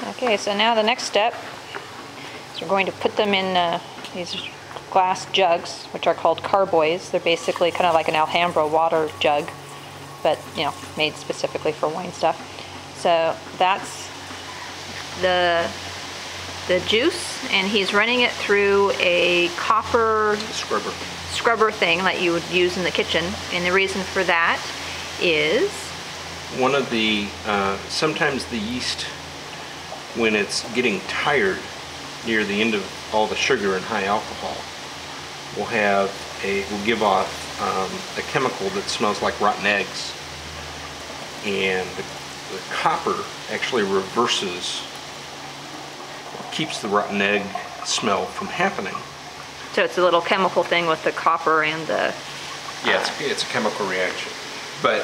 Okay, so now the next step is we're going to put them in these glass jugs, which are called carboys. They're basically kind of like an Alhambra water jug, but made specifically for wine stuff. So that's the juice, and he's running it through a copper scrubber thing that you would use in the kitchen. And the reason for that is one of the sometimes the yeast, when it's getting tired near the end of all the sugar and high alcohol, will give off a chemical that smells like rotten eggs, and the copper actually reverses, keeps the rotten egg smell from happening. So it's a little chemical thing with the copper and the... Yeah, it's a chemical reaction. But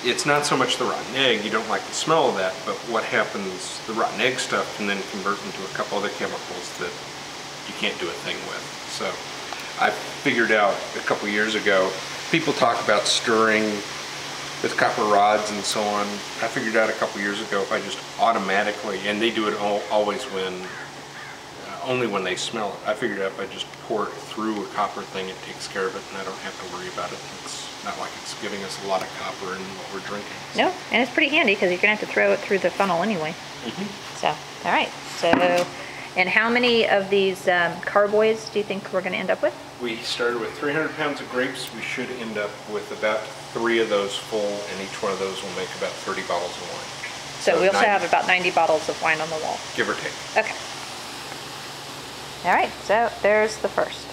it's not so much the rotten egg, you don't like the smell of that, but what happens, the rotten egg stuff can then convert into a couple other chemicals that you can't do a thing with. So I figured out a couple years ago, people talk about stirring with copper rods and so on. I figured out a couple years ago if I just automatically, and they do it always only when they smell it. I figured out if I just pour it through a copper thing, it takes care of it, and I don't have to worry about it. It's not like it's giving us a lot of copper in what we're drinking. So. No, and it's pretty handy because you're gonna have to throw it through the funnel anyway. So, all right. So, and how many of these carboys do you think we're gonna end up with? We started with 300 pounds of grapes. We should end up with about 3 of those full, and each one of those will make about 30 bottles of wine. So we also have about 90 bottles of wine on the wall. Give or take. Okay. All right, so there's the first.